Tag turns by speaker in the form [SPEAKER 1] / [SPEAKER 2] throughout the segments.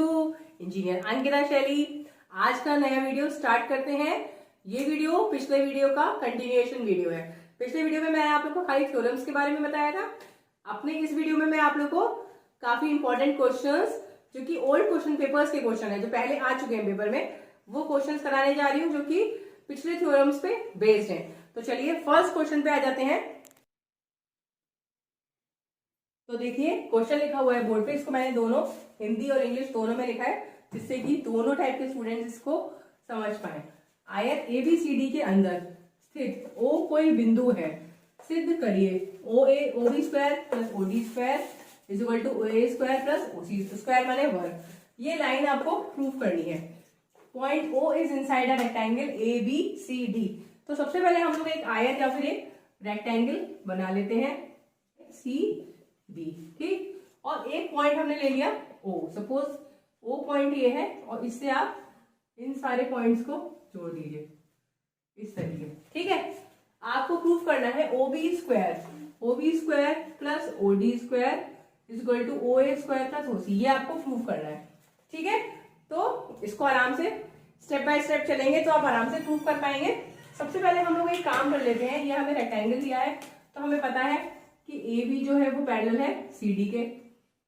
[SPEAKER 1] Engineer Ankita शैली। आज का नया वीडियो स्टार्ट करते हैं। ये वीडियो पिछले वीडियो का कंटिन्यूएशन वीडियो है। पिछले वीडियो में मैं आप लोग को खाली थ्योरम्स के बारे में बताया था। अपने इस वीडियो में मैं आप लोग को काफी इंपॉर्टेंट क्वेश्चंस, जो कि ओल्ड क्वेश्चन पेपर्स के क्वेश्चन है, जो पहले आ चुके हैं पेपर में, वो क्वेश्चंस कराने जा रही हूँ, जो कि पिछले थ्योरम्स पे बेस्ड है। तो चलिए फर्स्ट क्वेश्चन पे आ जाते हैं। तो देखिए क्वेश्चन लिखा हुआ है बोर्ड पे, इसको मैंने दोनों हिंदी और इंग्लिश दोनों में लिखा है, जिससे कि दोनों टाइप के स्टूडेंट्स इसको समझ पाए। आयत एबीसीडी के अंदर स्थित ओ कोई बिंदु है, सिद्ध करिए O A O B square plus O D square is equal to O A square plus O C square माने वर्ग। ये लाइन आपको प्रूफ करनी है। Point O is inside a rectangle A B C D. तो सबसे पहले हम लोग एक आयत या फिर एक रेक्टेंगल बना लेते हैं सी बी, ठीक। और एक पॉइंट हमने ले लिया ओ, सपोज ओ पॉइंट ये है, और इससे आप इन सारे पॉइंट्स को जोड़ दीजिए इस तरीके, ठीक है। आपको प्रूफ करना है O B square plus O D square is equal to O A square plus O C. ये आपको प्रूफ करना है, ठीक है। तो इसको आराम से स्टेप बाय स्टेप चलेंगे तो आप आराम से प्रूफ कर पाएंगे। सबसे पहले हम लोग एक काम कर लेते हैं। ये हमें रेक्टेंगल दिया है, तो हमें पता है कि ए बी जो है वो पैरेलल है सी डी के,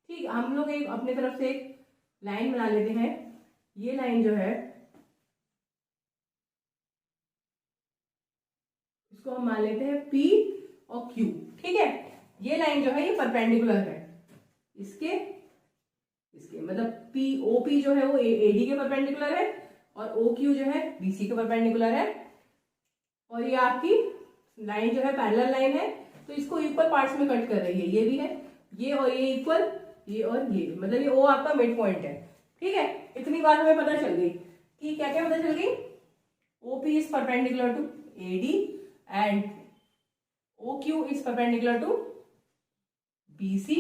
[SPEAKER 1] ठीक। हम लोग एक अपने तरफ से एक लाइन बना लेते हैं। ये लाइन जो है इसको हम मान लेते हैं P और Q, ठीक है। ये लाइन जो है ये परपेंडिकुलर है इसके मतलब POP जो है वो AD के परपेंडिकुलर है, और OQ जो है BC के परपेंडिकुलर है। और ये आपकी लाइन जो है पैरेलल लाइन है, तो इसको इक्वल पार्ट्स में कट कर रही है। ये भी है, ये और ये इक्वल, ये और ये, मतलब ये O आपका मिड पॉइंट है, ठीक है। इतनी बात हमें पता चल गई कि क्या क्या पता चल गई। OP is perpendicular to AD and OQ is perpendicular to BC,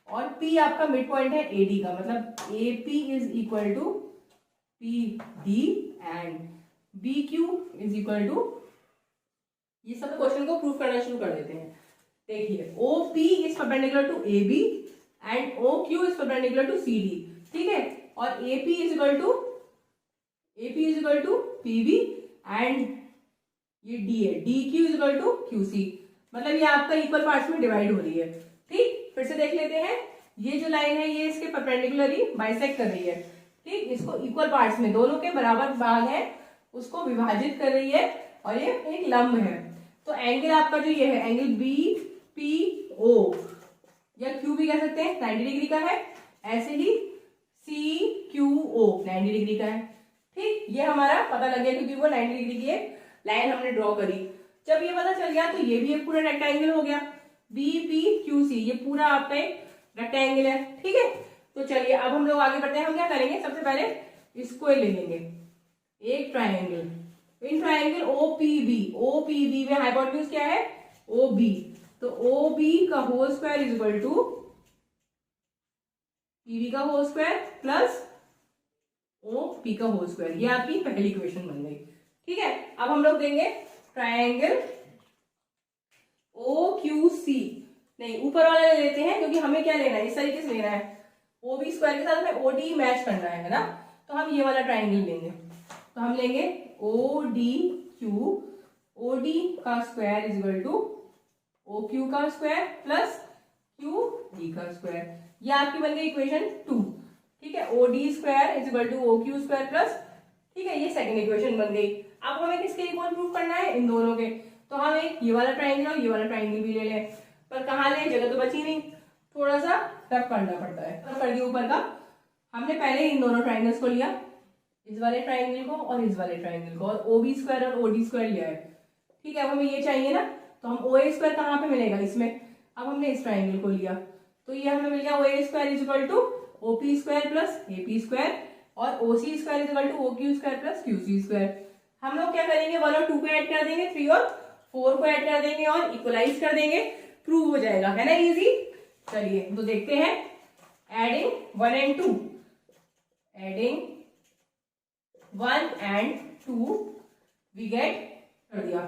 [SPEAKER 1] और P आपका मिड पॉइंट है AD का, मतलब AP is equal to PD and BQ is equal to, ये सब क्वेश्चन को प्रूफ करना शुरू कर देते हैं। देखिए OP is perpendicular to AB and OQ is perpendicular to CD, ठीक है। और AP is equal to PB and ये D है, DQ is equal to QC, मतलब ये आपका इक्वल पार्ट्स में डिवाइड हो रही है, ठीक। फिर से देख लेते हैं। ये जो लाइन है ये इसके परपेंडिकुलरली बाइसेक्ट कर रही है, ठीक। इसको इक्वल पार्ट्स में, दोनों के बराबर भाग है, उसको विभाजित कर रही है, और ये एक लंब है। तो एंगल आपका जो ये है एंगल BPO या Q भी कह सकते हैं, 90 डिग्री का है। ऐसे ही CQO 90 डिग्री का है, ठीक। ये हमारा पता लग गया क्योंकि वो 90 डिग्री की एक लाइन हमने ड्रॉ करी। जब ये पता चल गया तो ये भी एक पूरा रेक्टेंगल हो गया। BPQC ये पूरा आपका एक रेक्टेंगल है, ठीक है। तो चलिए अब हम लोग आगे बढ़ते हैं। हम क्या करेंगे, सबसे पहले इसको ले लेंगे एक ट्राइंगल। इन ट्राइंगल OPB में हाइपोटेन्यूज क्या है OB, तो OB का whole square is equal to PB का होल स्क्वायर प्लस OP का होल स्क्वायर। ये आपकी पहली इक्वेशन बन गई, ठीक है। अब हम लोग देंगे ट्राइंगल OQC, नहीं ऊपर वाला ले लेते हैं, क्योंकि हमें क्या लेना है, इस तरीके से लेना है। OB स्क्वायर के साथ हमें OD मैच करना है ना, तो हम ये वाला ट्राइंगल लेंगे। तो हम लेंगे ODQ, OD का square is equal to OQ का स्क्वायर प्लस QD का स्क्वायर। ये आपकी बन गई इक्वेशन 2, ठीक है। OD square is equal to OQ square plus, ठीक है, ये सेकंड इक्वेशन बन गई। अब हमें किसके इक्वल प्रूफ करना है, इन दोनों के। तो हम एक ये वाला ट्राइंगल और ये वाला ट्राइंगल भी ले लें, पर कहाँ ले, जगह तो बची नहीं, थोड़ा सा टफ करना पड़ता है। तो कर दिया ऊपर का, हमने पहले इन दोनों ट्राइंगल्स को लिया, इस वाले ट्राइंगल को और इस वाले ट्राइंगल को, और OB स्क्वायर और OD स्क्वायर लिया है, ठीक है। अब हमें ये चाहिए ना, तो हम OA स्क्वायर कहाँ पे मिलेगा, इसमें। अब हमने इस ट्राइंगल को लिया, तो ये हमें मिल गया OA square is equal to OP square plus AP square, और OC square is equal to OQ square plus QC square. हम लोग क्या करेंगे, 1 और 2 को ऐड कर देंगे, 3 और 4 को ऐड कर देंगे और इक्वलाइज कर देंगे, प्रूव हो जाएगा, है ना, इजी। चलिए तो देखते हैं। Adding 1 and 2, adding 1 and 2 we get, कर दिया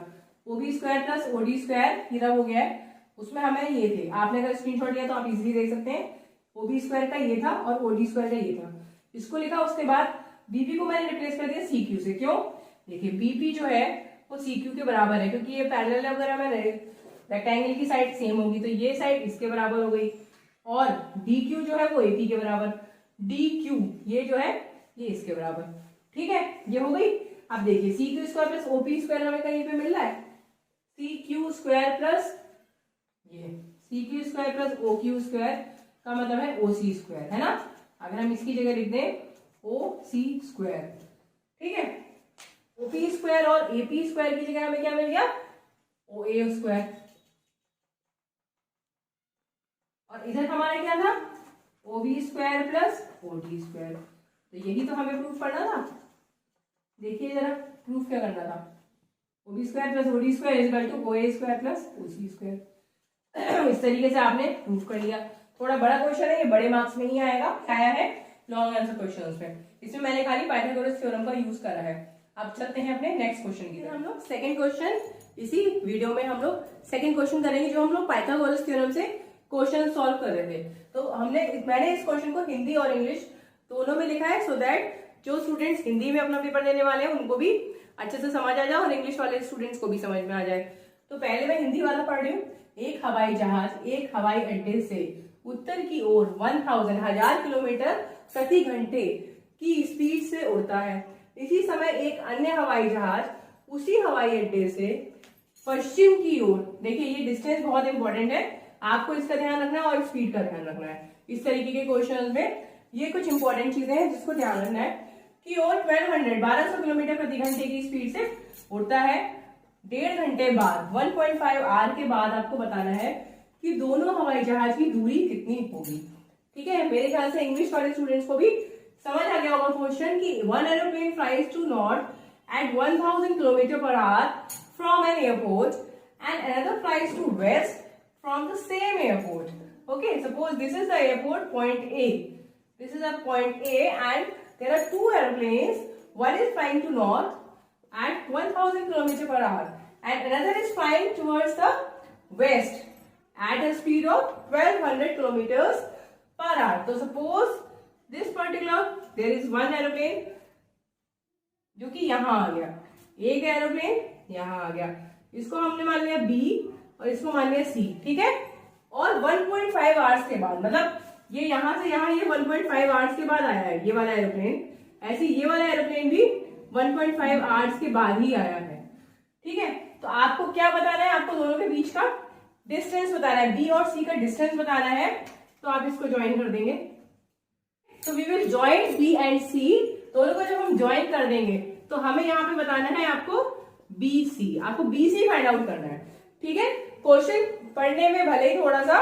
[SPEAKER 1] OB square plus OD square, ये हो गया है। उसमें हमें ये थे, आपने अगर स्क्रीनशॉट लिया तो आप इजीली देख सकते हैं। OB स्क्वायर का ये था और OD स्क्वायर का ये था, इसको लिखा। उसके बाद BP को मैंने रिप्लेस कर दिया CQ से। क्यों? देखिए BP जो है वो CQ के बराबर है, क्योंकि ये पैरेलल वगैरह में रेक्टेंगल की साइड सेम होगी, तो ये साइड इसके बराबर हो गई। और DQ जो है वो AP के बराबर, DQ ये जो है ये इसके बराबर। ठीक है, ये हो गई। अब देखिए CQ square plus OP square हमें कहीं पे मिल रहा है, CQ स्क्वायर प्लस ये CQ square plus OQ square का मतलब है OC स्क्वायर, है ना। अगर हम इसकी जगह लिख दें OC स्क्वायर, ठीक है। OP स्क्वायर और AP स्क्वायर की जगह हमें क्या मिल गया, OA स्क्वायर। और इधर हमारा क्या था, OB square plus OD square. तो यही तो हमें प्रूफ करना था। देखिए जरा प्रूफ क्या करना था, OB square plus OD square is equal to OA square plus OC square. इस तरीके से आपने प्रूफ कर लिया। थोड़ा बड़ा क्वेश्चन है, ये बड़े मार्क्स में ही आएगा, आया है लॉन्ग आंसर क्वेश्चंस में। इसमें मैंने खाली पाइथागोरस थ्योरम का यूज करा है। अब चलते हैं अपने नेक्स्ट क्वेश्चन की तरफ। हम लोग सेकंड क्वेश्चन, इसी वीडियो में हम लोग सेकंड क्वेश्चन करेंगे, जो हम लोग पाइथागोरस थ्योरम से क्वेश्चन सॉल्व कर रहे थे। तो मैंने इस क्वेश्चन को हिंदी और इंग्लिश दोनों में लिखा है, सो दैट जो स्टूडेंट्स हिंदी में अपना पेपर देने वाले हैं उनको भी अच्छे से समझ आ जाए और इंग्लिश वाले स्टूडेंट्स को भी समझ में आ जाए। तो पहले मैं हिंदी वाला पढ़ रही हूँ। एक हवाई जहाज एक हवाई अड्डे से उत्तर की ओर 1000 किलोमीटर प्रति घंटे की स्पीड से उड़ता है। इसी समय एक अन्य हवाई जहाज उसी हवाई अड्डे से पश्चिम की ओर, देखिए ये डिस्टेंस बहुत इंपॉर्टेंट है, आपको इसका ध्यान रखना है और स्पीड का ध्यान रखना है। इस तरीके के क्वेश्चन में ये कुछ इंपॉर्टेंट चीजें हैं जिसको ध्यान रखना है कि और 1200 किलोमीटर प्रति घंटे की स्पीड से उड़ता है। 1.5 घंटे बाद 1.5 आवर के बाद आपको बताना है कि दोनों हवाई जहाज की दूरी कितनी होगी। ठीक है, मेरे ख्याल से इंग्लिश वाले स्टूडेंट्स को भी समझ आ गया होगा क्वेश्चन कि one aeroplane flies to north at 1000 kilometre per hour from an airport and another flies to west from the same airport. Okay, suppose this is the airport point A. This is a point A and there are two airplanes. One is flying to north at 1000 km per hour and another is flying towards the west at a speed of 1200 kilometers per hour. So suppose this particular there is one aeroplane जो कि यहाँ आ गया, एक aeroplane यहाँ आ गया, इसको हमने मान लिया B और इसको मान लिया C. ठीक है, और 1.5 आवर्स के बाद, मतलब ये यहां से यहां ये 1.5 आवर्स के बाद आया है ये वाला एरोप्लेन, ऐसे ये वाला एरोप्लेन भी 1.5 आवर्स के बाद ही आया है. ठीक है, तो आपको क्या बताना है, आपको दोनों के बीच का डिस्टेंस बताना है, बी और सी का डिस्टेंस बताना है. तो आप इसको ज्वाइन कर देंगे. तो we will join B and C, दोनों को जब हम ज्वाइन कर देंगे तो हमें यहाँ पे बताना है आपको बी सी, आपको बी सी फाइंड आउट करना है. ठीक है, क्वेश्चन पढ़ने में भले ही थोड़ा सा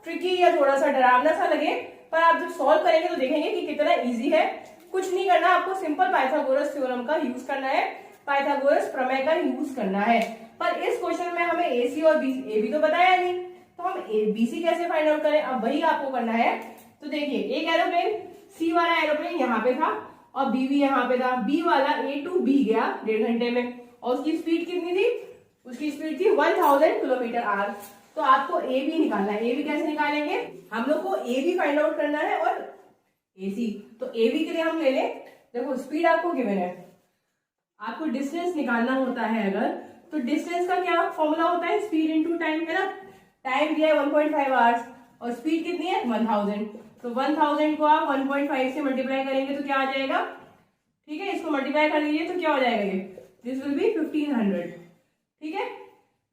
[SPEAKER 1] ट्रिकी या थोड़ा सा डरावना सा लगे, पर आप जब सॉल्व करेंगे तो देखेंगे कि कितना इजी है. कुछ नहीं करना, आपको सिंपल पाइथागोरस थ्योरम का यूज करना है, पाइथागोरस प्रमेय का यूज करना है. पर इस क्वेश्चन में हमें एसी और ए बी तो बताया नहीं, तो हम बीसी कैसे फाइंड आउट करें, अब वही आपको करना है. तो देखिए एक एरोप्लेन सी वाला एरोप्लेन यहाँ पे था और बी भी यहाँ पे था. बी वाला ए टू बी गया 1.5 घंटे में और उसकी स्पीड कितनी थी, उसकी स्पीड थी 1000 किलोमीटर आवर. तो आपको ए बी निकालना है. ए बी कैसे निकालेंगे, हम लोग को ए बी फाइंड आउट करना है और ए सी. तो ए बी के लिए हम ले लें, देखो स्पीड आपको गिवन है, आपको डिस्टेंस निकालना होता है अगर, तो डिस्टेंस का क्या फॉर्मूला होता है, स्पीड इनटू टाइम, है ना. टाइम दिया है 1.5 आवर्स और स्पीड कितनी है 1000. तो 1000 को आप 1.5 से मल्टीप्लाई करेंगे तो क्या आ जाएगा. ठीक है, इसको मल्टीप्लाई कर दीजिए तो क्या हो जाएगा, ये दिस विल बी 1500. ठीक है,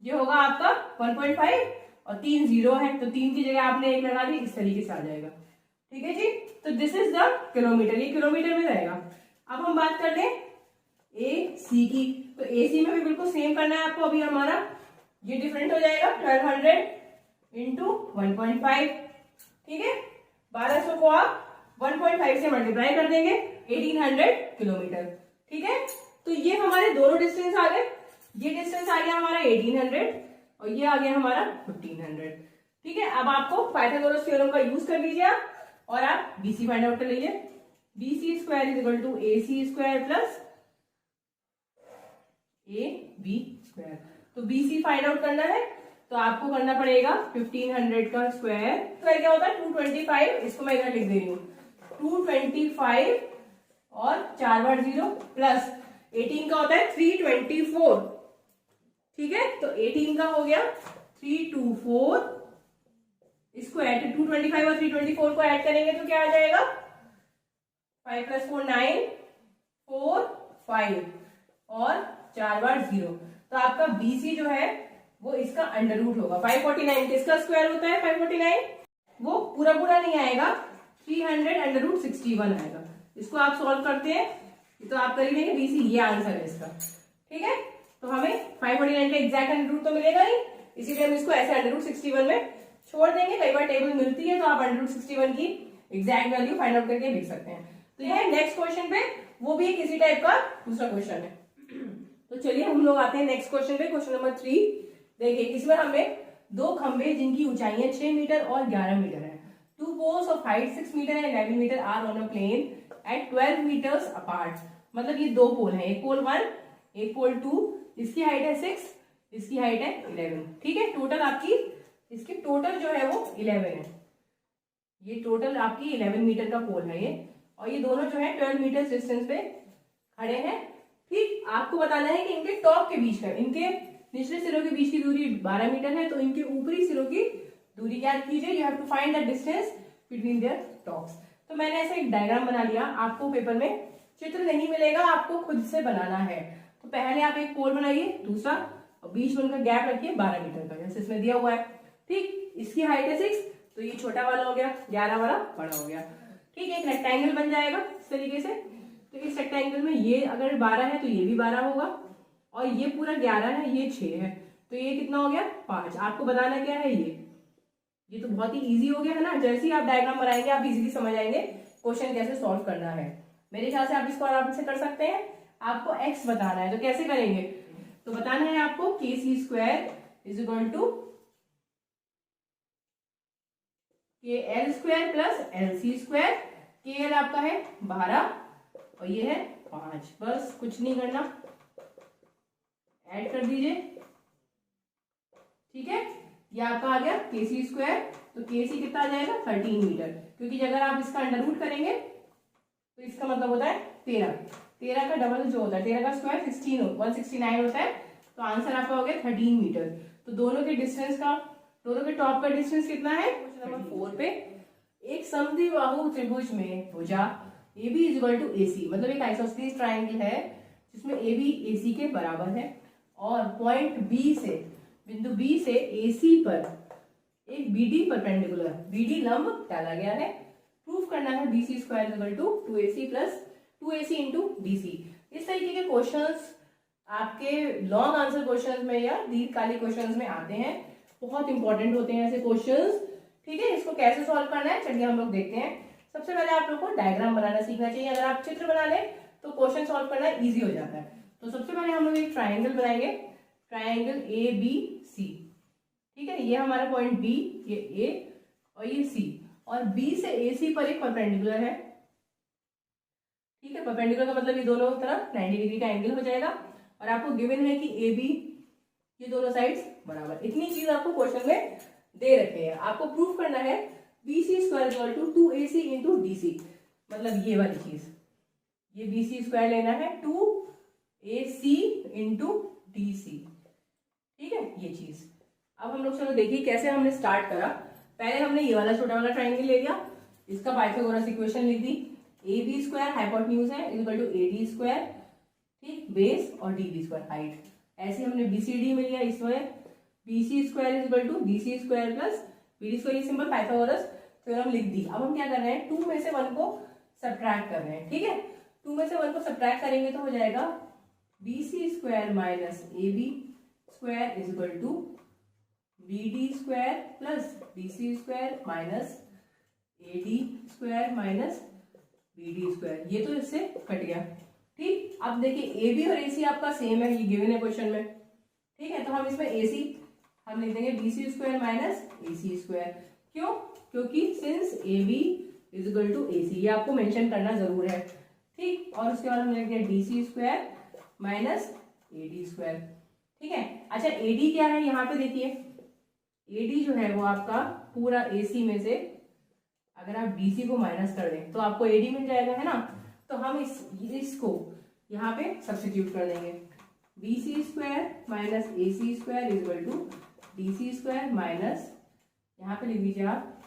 [SPEAKER 1] ये होगा आपका 1.5 और 3 0 है तो 3 की जगह आपने 1 लगा दी, इस तरीके से आ जाएगा. ठीक है जी, तो दिस इज द किलोमीटर, ये किलोमीटर में रहेगा. अब हम बात कर लें ए सी की, तो ए सी में भी बिल्कुल सेम करना है आपको. अभी हमारा ये डिफरेंट हो जाएगा 1200 इंटू 1.5. ठीक है, 1200 को आप 1.5 से मल्टीप्लाई कर देंगे, 1800 किलोमीटर. ठीक है, तो ये हमारे दोनों डिस्टेंस आ गए. ये डिस्टेंस आ गया हमारा 1800 और ये आ गया हमारा 1500. ठीक है, अब आपको पाइथागोरस थ्योरम का यूज कर लीजिए और आप बीसी फाइंड आउट कर लीजिए. BC square is equal to A C square plus A B square. तो बीसी फाइंड आउट करना है तो आपको करना पड़ेगा 1500 का स्क्वायर। स्क्वायर क्या होता है 225, इसको मैं इधर लिख दे रही हूँ 225 और 4 बार 0 प्लस 18 का होता है 324। ठीक है, तो 18 का हो गया 324, इसको ऐड 225 और 324 को ऐड करेंगे तो क्या आ जाएगा 5 + 4 9 4 5 और 4 बार 0। तो आपका BC जो है वो इसका अंडर रूट होगा। 549 किसका स्क्वायर होता है 549, वो पूरा पूरा नहीं आएगा, 300 अंडर रूट 61 आएगा। इसको आप सॉल्व करते हैं तो आप कर ही लेंगे BC, ये आंसर है इसका। ठीक है, तो हमें 549 का एग्जैक्ट अंडर रूट तो मिलेगा नहीं, इसीलिए हम इसको ऐसे अंडर रूट 61 में छोड़ देंगे। कई बार टेबल मिलती है तो आप अंडर रूट 61 की एग्जैक्ट वैल्यू फाइंड आउट करके लिख सकते हैं। तो यह नेक्स्ट क्वेश्चन पे, वो भी एक इसी टाइप का दूसरा क्वेश्चन है। तो चलिए हम लोग आते हैं नेक्स्ट क्वेश्चन पे, क्वेश्चन नंबर 3। देखिए इसमें हमें दो खंभे जिनकी ऊंचाइयां 6 मीटर और 11 मीटर है, two poles of height 6 metre and 11 metre are on a plane at 12 metres apart. मतलब ये दो पोल है, एक पोल 1 एक पोल 2, इसकी हाइट है 6, इसकी हाइट है 11। ठीक है, टोटल आपकी इसकी टोटल जो है वो 11 है, ये टोटल आपकी 11 मीटर का पोल है ये, और ये दोनों जो है 12 मीटर डिस्टेंस पे खड़े हैं। ठीक, आपको बताना है कि इनके टॉप के बीच का, इनके निचले सिरों के बीच की दूरी 12 मीटर है, तो इनके ऊपरी सिरों की दूरी ज्ञात कीजिए। You have to find the distance between their tops. तो मैंने ऐसे एक डायग्राम बना लिया, आपको पेपर में चित्र नहीं मिलेगा, आपको खुद से बनाना है। तो पहले आप एक पोल बनाइए, दूसरा, और बीच में उनका गैप रखिए 12 मीटर का, जैसे इसमें दिया हुआ है। ठीक, इसकी हाइट है 6, तो ये छोटा वाला हो गया, 11 वाला बड़ा हो गया। ठीक, एक रेक्टेंगल बन जाएगा इस तरीके से। तो इस रेक्टेंगल में ये अगर 12 है तो ये भी 12 होगा, और ये पूरा 11 है, ये 6 है, तो ये कितना हो गया 5। आपको बताना क्या है, ये तो बहुत ही इजी हो गया है ना। जैसे ही आप डायग्राम बनाएंगे आप इजीली समझ आएंगे क्वेश्चन कैसे सॉल्व करना है। मेरे ख्याल से आप इसको आराम से कर सकते हैं। आपको x बताना है, तो कैसे करेंगे, तो बताना है आपको KC square is equal to KL square plus LC square. KL आपका है 12 और ये है 5, बस कुछ नहीं करना, ऐड कर दीजिए। ठीक है, ये आपका आ गया KC स्क्वायर, तो KC कितना आ जाएगा 13 मीटर, क्योंकि अगर आप इसका अंडर रूट करेंगे तो इसका मतलब होता है 13 का डबल जो होता है, 13 का स्क्वायर 169 होता है, तो आंसर आपका हो गया 13 मीटर। तो दोनों के डिस्टेंस का, दोनों के टॉप का डिस्टेंस कितना है। क्वेश्चन नंबर 4 पे, एक समद्विबाहु त्रिभुज में भुजा AB is equal to AC, मतलब एक आइसोसेलेस ट्राइंगल है जिसमें AB AC के बराबर है, और पॉइंट B से, बिंदु B से AC पर एक BD परपेंडिकुलर, BD लंब डाला गया है। प्रूफ करना है BC square is equal to 2AC plus 2AC into DC। इस तरीके के क्वेश्चंस आपके लॉन्ग आंसर क्वेश्चंस में या दीर्घकालिक क्वेश्चंस में आते हैं, बहुत इंपॉर्टेंट होते हैं ऐसे क्वेश्चंस। ठीक है, इसको कैसे सॉल्व करना है चलिए हम लोग देखते हैं। सबसे पहले आप लोग को डायग्राम बनाना सीखना चाहिए। अगर आप चित्र बना लें तो क्वेश्चन सॉल्व करना इजी हो जाता है। तो सबसे पहले हम लोग एक ट्राइंगल बनाएंगे, ट्राइंगल ABC। ठीक है, ये हमारा पॉइंट B, ये A और ये C, और B से AC पर एक परपेंडिकुलर है। ठीक है, परपेंडिकुलर का मतलब ये दोनों तरफ 90 डिग्री का एंगल हो जाएगा, और आपको गिवन है कि AB ये दोनों साइड्स बराबर। इतनी चीज आपको क्वेश्चन में दे रखे हैं। आपको प्रूफ करना है BC square equal to 2AC into DC, मतलब ये वाली चीज, ये BC स्क्वायर लेना है 2AC इंटू DC। ठीक है, ये चीज। अब हम लोग चलो देखिए कैसे हमने स्टार्ट करा। पहले हमने ये वाला छोटा वाला ट्राइंगल ले लिया, इसका पाइथागोरस इक्वेशन लिख दी। AB स्क्वायर हाइपोटेन्यूज है is equal to AD square, ठीक, बेस और DB स्क्वायर हाइट। ऐसे हमने BCD में लिया, इसमें BC square is equal to DC square plus BD square, ये सिंपल पाइथागोरस थ्योरम लिख दी। अब हम क्या कर रहे हैं, 2 में से 1 को सब्ट्रैक्ट कर रहे हैं। ठीक है, 2 में से 1 को सब्ट्रैक्ट करेंगे तो हो जाएगा BC square minus AB square is equal to BD square plus DC square minus AD square minus BD square. ये तो इससे कट गया। ठीक, अब देखिए AB और AC आपका सेम है, ये गिवन है क्वेश्चन में। ठीक है, तो हम इसमें AC हम लिख देंगे BC square minus AC square. क्यों, क्योंकि since AB is equal to AC, ये आपको मेंशन करना जरूर है। ठीक, और उसके बाद हम लिख दिया DC square minus AD square. ठीक है, अच्छा AD क्या है यहाँ पे देखिए, AD जो है वो आपका पूरा AC में से अगर आप DC को माइनस कर दें तो आपको AD मिल जाएगा, है ना। तो हम इसको यहाँ पे सब्स्टिट्यूट कर देंगे। BC square minus AC square equal to DC square minus, यहाँ पे लिख दीजिए आप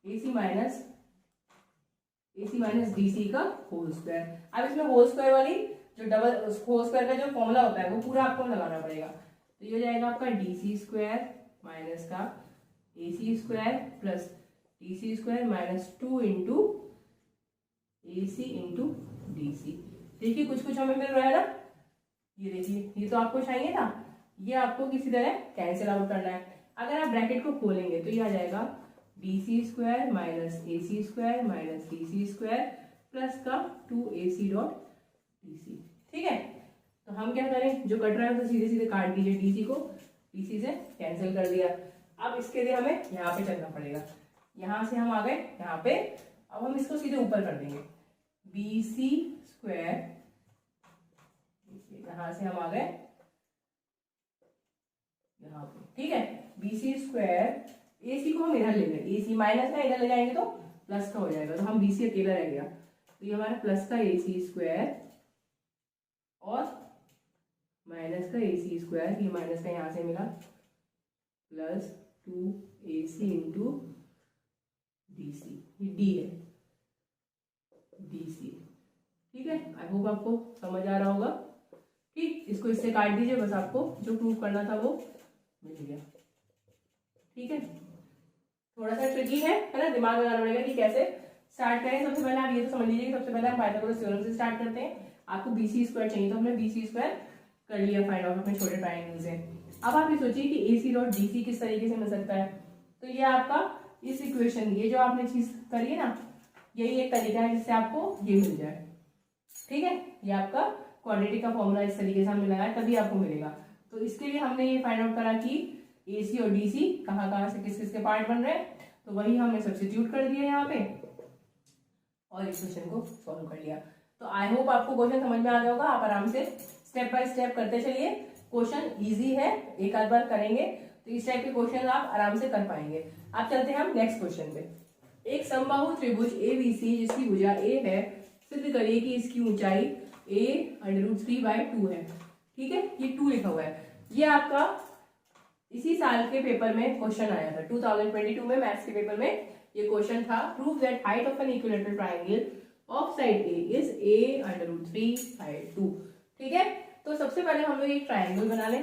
[SPEAKER 1] AC माइनस DC का होल स्क्वायर। अब इसमें होल स्क्वायर वाली जो डबल होल स्क्वायर का जो फॉर्मूला होता है वो पूरा आपको लगाना पड़ेगा। तो ये हो जाएगा आपका DC स्क्वायर माइनस का AC square plus DC square minus 2 into AC into DC। देखिए कुछ कुछ हमें मिल रहा है ना, ये देखिए ये तो आपको चाहिए था, ये आपको किसी तरह कैंसिल आउट करना है। अगर आप ब्रैकेट को खोलेंगे तो ये आ जाएगा BC square minus AC square minus DC square plus का 2AC डॉट DC। ठीक है, तो हम क्या करें, जो कट रहा है तो सीधे सीधे काट दीजिए, DC को DC से कैंसिल कर दिया। अब इसके लिए हमें यहाँ पे चलना पड़ेगा, यहाँ से हम आ गए यहाँ पे। अब हम इसको सीधे ऊपर कर देंगे, BC स्क्वायर, यहाँ से हम आ गए यहाँ पे। ठीक है, BC स्क्वायर, AC को हम इधर ले गए, AC माइनस का इधर ले जाएंगे तो प्लस का हो जाएगा, तो हम BC अकेला रह गया, तो ये हमारा प्लस का AC स्क्वायर और माइनस का AC स्क्वायर, ये माइनस का यहाँ से मिला, प्लस 2AC इंटू DC, ये D है DC। ठीक है, आई होप आपको समझ आ रहा होगा। ठीक, इसको इससे काट दीजिए, बस आपको जो प्रूव करना था वो मिल गया। ठीक है, थोड़ा सा ट्रिकी है ना, दिमाग लगाना पड़ेगा कि कैसे स्टार्ट करें। सबसे पहले आप ये तो समझ लीजिए कि सबसे पहले हम पाइथागोरस थ्योरम से स्टार्ट करते हैं। आपको BC स्क्वायर चाहिए तो हमने BC स्क्वायर कर लिया फाइंड आउट अपने छोटे ट्राइंगल से। अब आप ये सोचिए कि AC डॉट DC किस तरीके से मिल सकता है। तो ये आपका इस इक्वेशन, ये जो आपने चीज करी है ना, यही एक तरीका है जिससे आपको ये मिल जाए। ठीक है, ये आपका क्वाड्रेटिक का फॉर्मूला इस तरीके से हमने लगाया तभी आपको मिलेगा। तो इसके लिए हमने ये फाइंड आउट करा कि AC और DC कहाँ कहाँ से किस किस के पार्ट बन रहे हैं, तो वही हमने सब्स्टिट्यूट कर दिया यहाँ पे और इक्वेशन को सॉल्व कर लिया। तो आई होप आपको क्वेश्चन समझ में आ गया होगा। आप आराम से स्टेप बाय स्टेप करते चलिए, क्वेश्चन इजी है, एक आध बार करेंगे तो इस टाइप के क्वेश्चन आप आराम से कर पाएंगे। अब चलते हैं हम नेक्स्ट क्वेश्चन पे। एक समबाहु त्रिभुज ABC जिसकी भुजा A है, सिद्ध करिए कि इसकी ऊंचाई a√3/2 है। ठीक है, ये 2 लिखा हुआ है। ये आपका इसी साल के पेपर में क्वेश्चन आया था, 2022 में मैथ्स के पेपर में ये क्वेश्चन था। Prove that height of an equilateral triangle of side A is a√3/2। ठीक है, तो सबसे पहले हम लोग एक ट्रायंगल बना लें।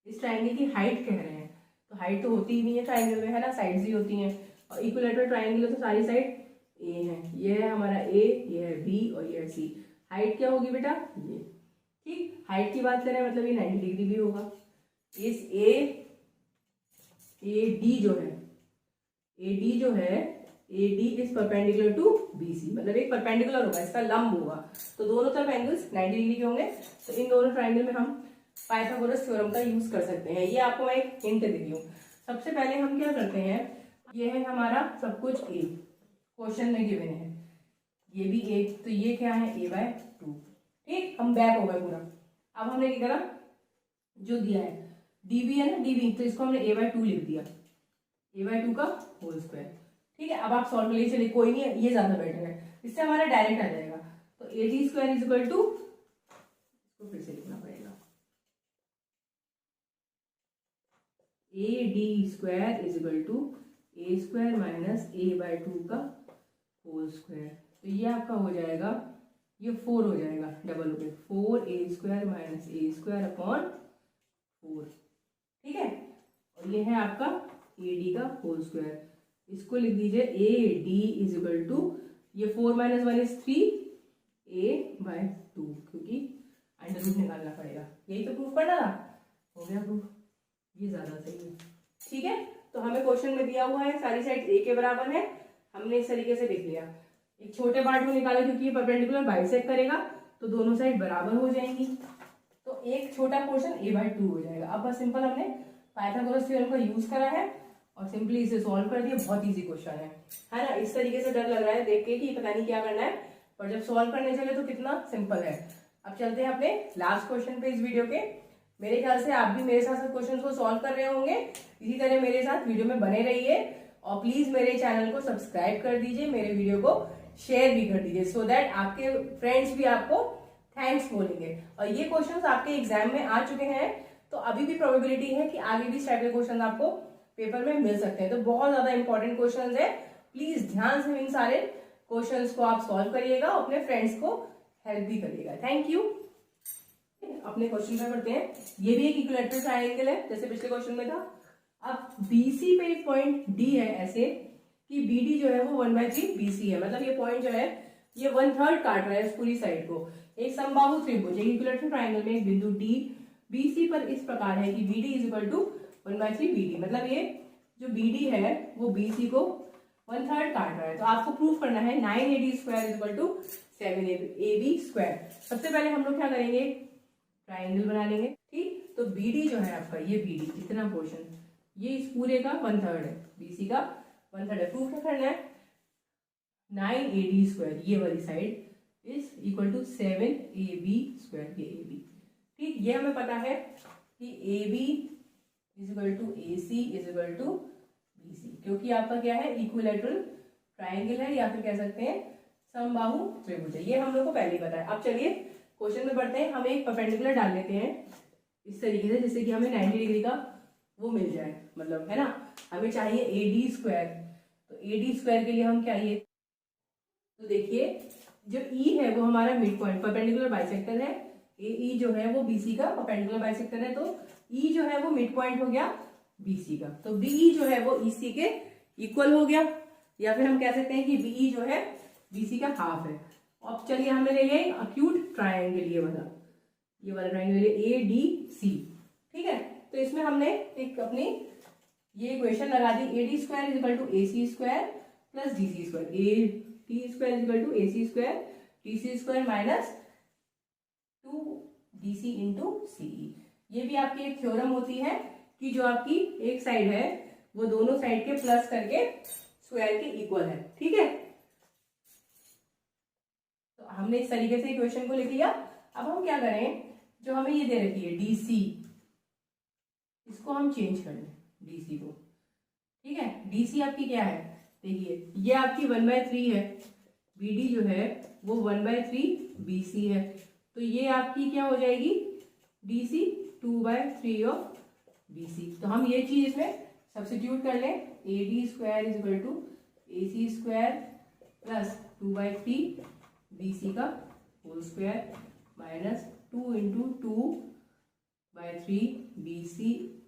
[SPEAKER 1] इस ट्रायंगल की हाइट कह रहे हैं, तो हाइट तो होती ही नहीं है ट्रायंगल में, है ना, साइड्स ही होती हैं। और इक्विलैटरल ट्रायंगल है तो सारी साइड A है, ये है हमारा A, ये है B और ये है C। हाइट क्या होगी बेटा, ये। ठीक, हाइट की बात करें मतलब ये 90 डिग्री भी होगा। इस AD जो है AD is perpendicular to BC, मतलब एक परपेंडिकुलर होगा, इसका लंब होगा, तो दोनों तरफ एंगल्स 90 डिग्री के होंगे। तो इन दोनों ट्रायंगल में हम पाइथागोरस थ्योरम का यूज कर सकते हैं। ये आपको मैं एक हिंट दे रही हूँ। सबसे पहले हम क्या करते हैं, ये है हमारा सब कुछ A, क्वेश्चन में गिवन है, ये भी A, तो ये क्या है a/2। ठीक, हम बैक हो गए पूरा। अब हमने क्या करा, जो दिया है dB है ना, dB, तो इसको हमने a/2 लिख दिया, a/2 का होल स्क्वायर। ठीक है, अब आप सॉल्व कर लीजिए, चलिए कोई नहीं है, ये ज्यादा बेटर है, इससे हमारा डायरेक्ट आ जाएगा। तो AD square is equal to, इसको फिर से लिखना पड़ेगा, AD square is equal to A square minus a/2 का होल स्क्वायर। तो ये आपका हो जाएगा, ये 4 हो जाएगा डबल हो गया, 4A square minus A square upon 4। ठीक है, और ये है आपका AD का होल स्क्वायर। इसको लिख दीजिए AD इज इक्वल टू, ये 4 - 1 इज 3 A/2, क्योंकि अंडर रूट निकालना पड़ेगा। यही तो प्रूफ करना था, हो गया प्रूफ, ये ज्यादा सही है। ठीक है, तो हमें क्वेश्चन में दिया हुआ है सारी साइड A के बराबर है, हमने इस तरीके से लिख लिया। एक छोटे पार्ट को निकाला क्योंकि ये परपेंडिकुलर बाइसेक्ट करेगा, तो दोनों साइड बराबर हो जाएंगी, तो एक छोटा पोर्शन a/2 हो जाएगा। अब बस सिंपल हमने पाइथागोरस थ्योरम का यूज करा है और सिंपली इसे सॉल्व कर दिया। बहुत इजी क्वेश्चन है ना। इस तरीके से डर लग रहा है देख के कि पता नहीं क्या करना है, पर जब सॉल्व करने चले तो कितना सिंपल है। अब चलते हैं अपने लास्ट क्वेश्चन पे इस वीडियो के। मेरे ख्याल से आप भी मेरे साथ साथ क्वेश्चन को सॉल्व कर रहे होंगे। इसी तरह मेरे साथ वीडियो में बने रहिए और प्लीज मेरे चैनल को सब्सक्राइब कर दीजिए, मेरे वीडियो को शेयर भी कर दीजिए, सो दैट आपके फ्रेंड्स भी आपको थैंक्स बोलेंगे। और ये क्वेश्चंस आपके एग्जाम में आ चुके हैं, तो अभी भी प्रोबेबिलिटी है कि आगे भी इस टाइप के क्वेश्चन आपको पेपर में मिल सकते हैं। तो बहुत ज्यादा इंपॉर्टेंट क्वेश्चन है, प्लीज ध्यान से इन सारे क्वेश्चंस को आप सॉल्व करिएगा, अपने फ्रेंड्स को हेल्प भी करिएगा। Thank you. अपने क्वेश्चन पे पढ़ते हैं। ये भी एक इक्विलैटरल ट्रायंगल है जैसे पिछले क्वेश्चन में था। अब बीसी पे एक पॉइंट डी है ऐसे कि बीडी जो है वो 1/3 बीसी है, मतलब ये पॉइंट जो है ये 1/3 काट रहा है इस पूरी साइड को। एक समबाहु त्रिभुज एक इक्विलैटरल ट्रायंगल में एक बिंदु डी बीसी पर इस प्रकार है कि BD is equal to 1/3 BD, मतलब ये जो बीडी है वो बीसी को 1/3 काट रहा है। तो आपको प्रूफ करना है 9AD square is equal to 7AB square. सबसे पहले हम लोग क्या करेंगे, ट्राइंगल बना लेंगे। ठीक, तो बीडी जो है आपका, ये बीडी इतना पोर्शन ये इस पूरे का 1/3 है, बीसी का 1/3 है। प्रूफ क्या करना है, 9AD स्क्वायर ये वाली side is equal to 7AB square, ये AB। ठीक, ये हमें पता है कि AB is equal to AC is equal to BC, क्योंकि आपका क्या है इक्विलैटरल ट्राइंगल है या फिर कह सकते हैं समबाहु त्रिभुज है। ये हम लोग को पहले ही पता है। अब चलिए क्वेश्चन में बढ़ते हैं। हम एक परपेंडिकुलर डाल लेते हैं इस तरीके से जिससे कि हमें 90 डिग्री का वो मिल जाए, मतलब है ना। हमें चाहिए AD स्क्वायर, तो AD स्क्वायर के लिए हम क्या, ये तो देखिए जो E है वो हमारा मिड पॉइंट परपेंडिकुलर बाइसेक्टर है। AE जो है वो BC का परपेंडिकुलर बाइसेक्टर है, तो E जो है वो मिड पॉइंट हो गया BC का, तो BE जो है वो EC के इक्वल हो गया, या फिर हम कह सकते हैं कि BE जो है BC का हाफ है। अब चलिए हमने ले लिया अक्यूट ट्राइंगल, ये वाला ट्राइंगल ले लिया ADC। ठीक है, तो इसमें हमने एक अपनी ये इक्वेशन लगा दी, AD square is equal to AC square plus DC square, AD square is equal to AC square DC square minus 2DC into CE। ये भी आपकी एक थ्योरम होती है कि जो आपकी एक साइड है वो दोनों साइड के प्लस करके स्क्वायर के इक्वल है। ठीक है, तो हमने इस तरीके से इक्वेशन को लिख लिया। अब हम क्या करें, जो हमें ये दे रखी है DC, इसको हम चेंज कर लें DC को। ठीक है, DC आपकी क्या है, देखिए ये आपकी 1/3 है, BD जो है वो 1/3 BC है, तो ये आपकी क्या हो जाएगी DC 2/3 ऑफ BC। तो हम ये चीज इसमें सब्स्टिट्यूट कर लें, AD square is equal to AC square plus 2/3 BC का whole square minus 2 into 2/3 BC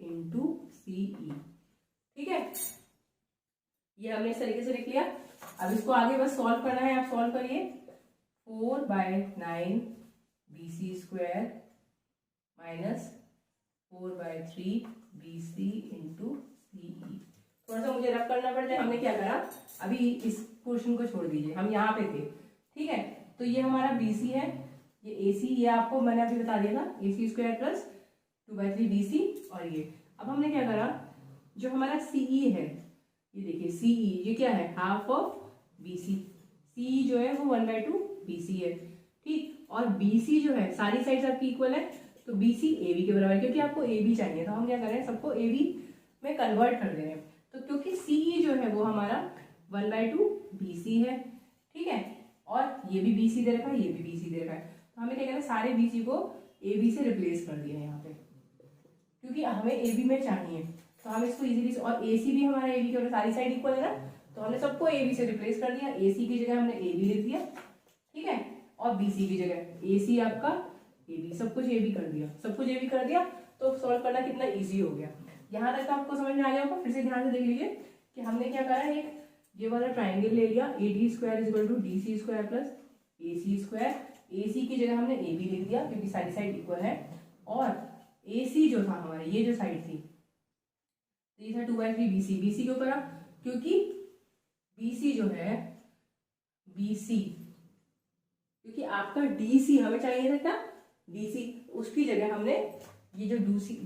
[SPEAKER 1] into CE। ठीक है, ये हमने इस तरीके से लिख लिया। अब इसको आगे बस सॉल्व करना है, आप सॉल्व करिए। 4/9 BC square minus 4/3 BC into CE। थोड़ा सा मुझे रफ करना पड़ता है। हमने क्या करा, अभी इस पोर्शन को छोड़ दीजिए, हम यहाँ पे थे। ठीक है, तो ये हमारा BC है, ये AC, ये आपको मैंने अभी बता दिया था, AC स्क्वायर प्लस 2/3 BC। और ये अब हमने क्या करा, जो हमारा CE है, ये देखिए CE ये क्या है, हाफ ऑफ BC। CE जो है वो 1/2 BC है। ठीक, और BC जो है सारी साइड्स आपकी इक्वल है, तो BC AB के बराबर है, क्योंकि आपको AB चाहिए, तो हम क्या कर रहे हैं, सबको AB में कन्वर्ट कर दे रहे हैं। तो क्योंकि CE जो है वो हमारा 1/2 BC है। ठीक है, और ये भी BC दे रखा है, ये भी BC दे रखा है, तो हमें क्या करना है, सारे BC को AB से रिप्लेस कर दिया यहाँ पे, क्योंकि हमें AB में चाहिए, तो हम इसको इजीली, और AC भी हमारा AB के, सारी साइड इक्वल है ना, तो हमने सबको AB से रिप्लेस कर दिया। AC की जगह हमने AB लिख दिया। ठीक है, और BC की जगह AC आपका AB, सब कुछ AB कर दिया, सब कुछ AB कर दिया, तो सॉल्व करना कितना इजी हो गया। यहाँ तक तो आपको समझ में आ गया होगा। फिर से ध्यान से देख लीजिए कि हमने क्या करा, एक ये वाला ट्राइंगल ले लिया, AD square is equal to DC square plus AC square. AC की जगह हमने AB लिख दिया क्योंकि सारी साइड इक्वल है, और AC जो था हमारा, ये जो साइड थी, ये था 2/3 BC। BC क्यों करा, क्योंकि BC जो है BC, क्योंकि आपका DC हमें चाहिए था क्या, DC, उसकी जगह हमने ये जो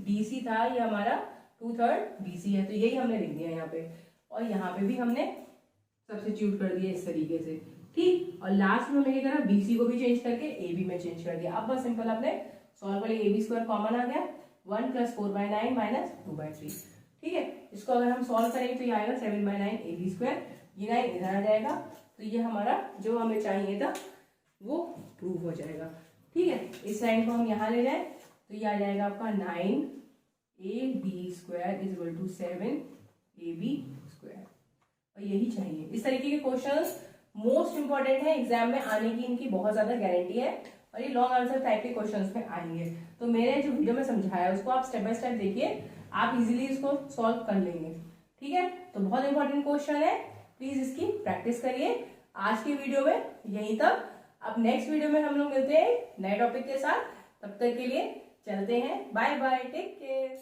[SPEAKER 1] DC था ये हमारा 2/3 BC है, तो यही हमने लिख दिया यहाँ पे, और यहाँ पे भी हमने सब्स्टिट्यूट कर दिया इस तरीके से। ठीक, और लास्ट में हमने क्या करा, BC को भी चेंज करके AB में चेंज कर दिया। अब बस सिंपल आपने सॉल्व कर लिया, AB स्क्वायर कॉमन आ गया, 1 + 4/9 - 2/3। ठीक है, इसको अगर हम सॉल्व करेंगे तो ये आएगा 7/9 AB²। ये 9 इधर आ जाएगा, तो ये हमारा जो हमें चाहिए था वो प्रूव हो जाएगा। ठीक है, इस लाइन को हम यहाँ ले जाएं तो ये आ जाएगा आपका 9AB² = 7AB²। और यही चाहिए। इस तरीके के क्वेश्चंस मोस्ट इंपॉर्टेंट है, एग्जाम में आने की इनकी बहुत ज्यादा गारंटी है और ये लॉन्ग आंसर टाइप के क्वेश्चंस में आएंगे। तो मैंने जो वीडियो में समझाया उसको आप स्टेप बाय स्टेप देखिए, आप इजीली इसको सॉल्व कर लेंगे। ठीक है, तो बहुत इंपॉर्टेंट क्वेश्चन है, प्लीज इसकी प्रैक्टिस करिए। आज की वीडियो में यहीं तक। अब नेक्स्ट वीडियो में हम लोग मिलते हैं नए टॉपिक के साथ। तब तक के लिए चलते हैं, बाय बाय, टेक केयर।